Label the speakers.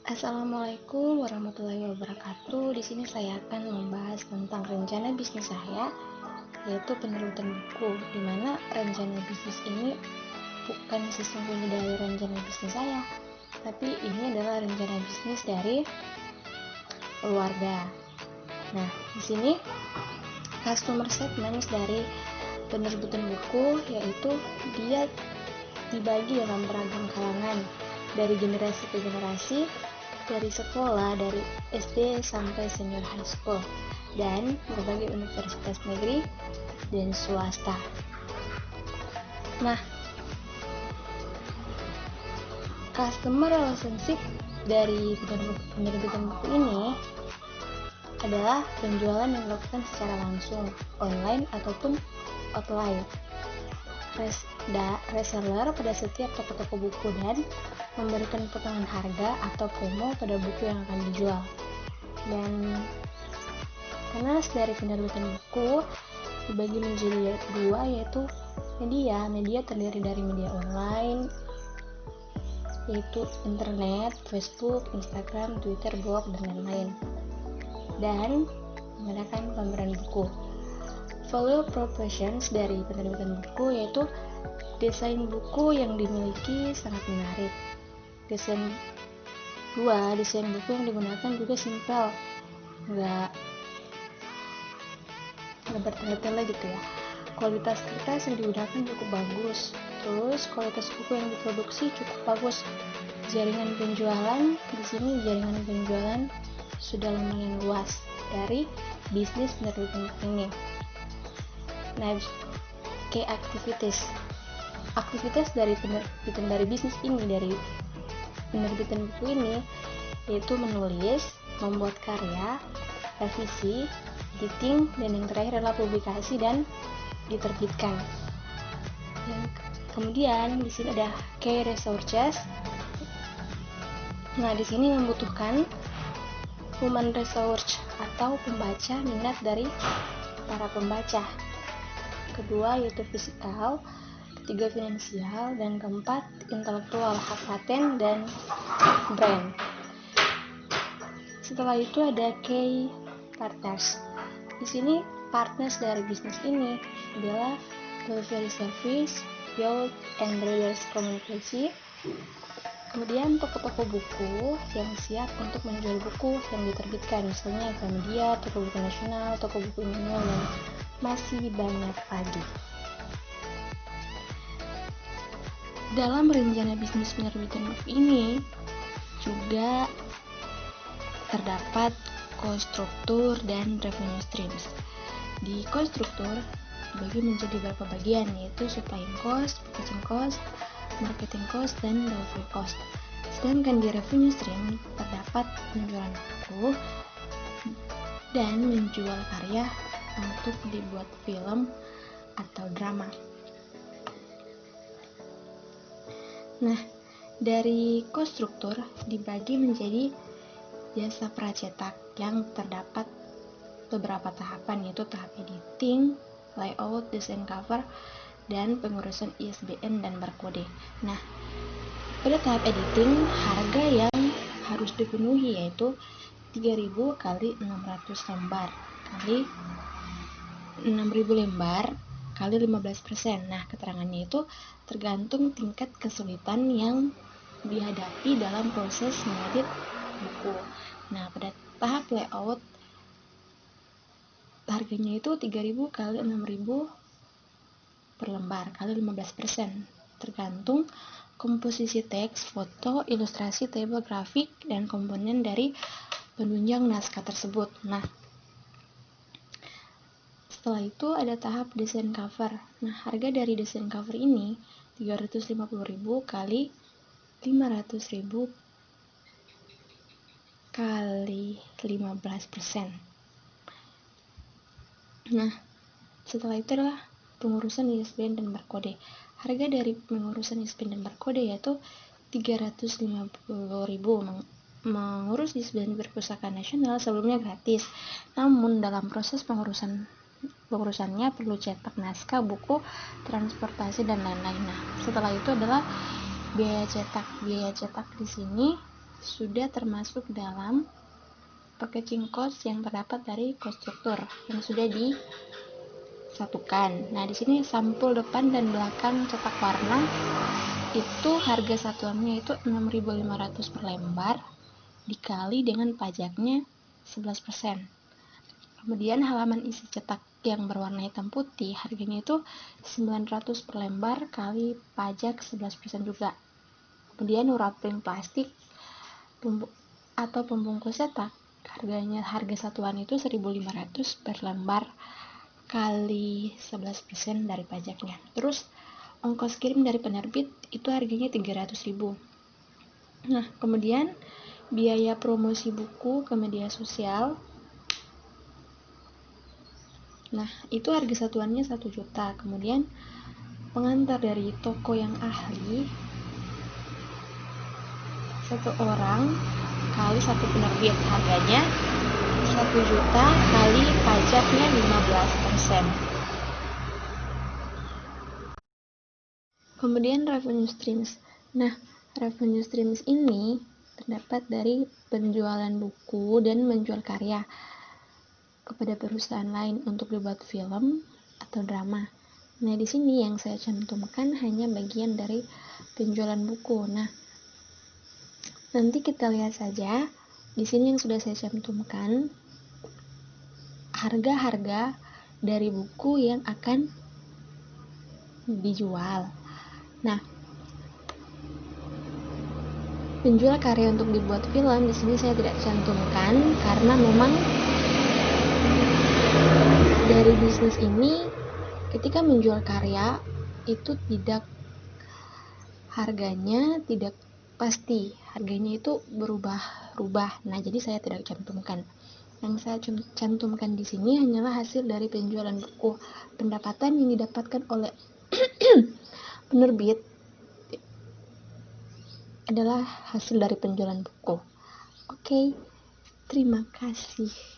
Speaker 1: Assalamualaikum warahmatullahi wabarakatuh. Di sini saya akan membahas tentang rencana bisnis saya, yaitu penerbitan buku, di mana rencana bisnis ini bukan sesungguhnya dari rencana bisnis saya, tapi ini adalah rencana bisnis dari keluarga. Nah, di sini customer segment dari penerbitan buku yaitu dia dibagi dalam beragam kalangan, dari generasi ke generasi, dari sekolah, dari SD sampai senior high school, dan berbagai universitas negeri dan swasta. Nah, customer relationship dari penerbitan buku ini adalah penjualan yang dilakukan secara langsung, online ataupun offline. Reseller pada setiap toko-toko buku dan memberikan potongan harga atau promo pada buku yang akan dijual. Dan karena dari penerbitan buku dibagi menjadi dua, yaitu media terdiri dari media online, yaitu internet, Facebook, Instagram, Twitter, blog, dan lain-lain, dan menggunakan pameran buku. Value propositions dari penerbitan buku yaitu desain buku yang dimiliki sangat menarik. Desain buku yang digunakan juga simpel, nggak bertele-tele gitu ya. Kualitas kertas yang digunakan cukup bagus. Terus kualitas buku yang diproduksi cukup bagus. Jaringan penjualan sudah lumayan luas dari bisnis penerbitan buku ini. Nah, key activities dari bisnis ini, dari penerbitan buku ini, yaitu menulis, membuat karya, revisi, editing, dan yang terakhir adalah publikasi dan diterbitkan. Kemudian di sini ada key resources. Nah, di sini membutuhkan human resource atau pembaca, minat dari para pembaca. Kedua yaitu fisikal, ketiga finansial, dan keempat intelektual, hak paten dan brand. Setelah itu ada key partners. Di sini partners dari bisnis ini adalah delivery service, youth and readers community. Kemudian toko-toko buku yang siap untuk menjual buku yang diterbitkan, misalnya Gramedia, toko buku nasional, toko buku Immanuel, dan masih banyak lagi. Dalam rencana bisnis penerbitan buku ini juga terdapat cost structure dan revenue streams. Di cost structure dibagi menjadi beberapa bagian, yaitu supplying cost, packaging cost, marketing cost, dan delivery cost. Sedangkan di revenue stream terdapat penjualan buku dan menjual karya untuk dibuat film atau drama. Nah, dari cost structure dibagi menjadi jasa pracetak yang terdapat beberapa tahapan, yaitu tahap editing, layout, desain cover, dan pengurusan ISBN dan barcode. Nah, pada tahap editing, harga yang harus dipenuhi yaitu 3.000 kali 600 lembar kali 6.000 lembar kali 15%. Nah, keterangannya itu tergantung tingkat kesulitan yang dihadapi dalam proses mengedit buku. Nah, pada tahap layout harganya itu 3.000 kali 6.000 per lembar kali 15%, tergantung komposisi teks, foto, ilustrasi, tabel grafik, dan komponen dari penunjang naskah tersebut. Nah, setelah itu ada tahap desain cover. Nah, harga dari desain cover ini 350.000 kali 500.000 kali 15%. Nah, setelah itu adalah pengurusan ISBN dan barcode. Harga dari pengurusan ISBN dan barcode yaitu 350.000. Mengurus ISBN Perpustakaan Nasional sebelumnya gratis, namun dalam proses pengurusannya perlu cetak naskah, buku, transportasi, dan lain-lain. Nah, setelah itu adalah biaya cetak. Biaya cetak di sini sudah termasuk dalam packaging cost yang terdapat dari konstruktor yang sudah disatukan. Nah, di sini sampul depan dan belakang cetak warna itu harga satuannya itu 6.500 per lembar dikali dengan pajaknya 11%. Kemudian halaman isi cetak yang berwarna hitam putih harganya itu 900 per lembar kali pajak 11% juga. Kemudian wrapping plastik atau pembungkus cetak harga satuan itu 1.500 per lembar kali 11% dari pajaknya. Terus ongkos kirim dari penerbit itu harganya 300.000. Nah, kemudian biaya promosi buku ke media sosial. Nah, itu harga satuannya 1 juta. Kemudian pengantar dari toko yang ahli 1 orang kali 1 penerbit harganya 1 juta kali pajaknya 15%. Kemudian revenue streams. Nah, revenue streams ini terdapat dari penjualan buku dan menjual karya kepada perusahaan lain untuk dibuat film atau drama. Nah, di sini yang saya cantumkan hanya bagian dari penjualan buku. Nah, nanti kita lihat saja di sini yang sudah saya cantumkan harga-harga dari buku yang akan dijual. Nah, penjual karya untuk dibuat film di sini saya tidak cantumkan karena memang dari bisnis ini ketika menjual karya itu harganya tidak pasti, harganya itu berubah-ubah. Nah, jadi saya tidak cantumkan. Yang saya cantumkan di sini hanyalah hasil dari penjualan buku. Pendapatan yang didapatkan oleh penerbit adalah hasil dari penjualan buku. Oke, terima kasih.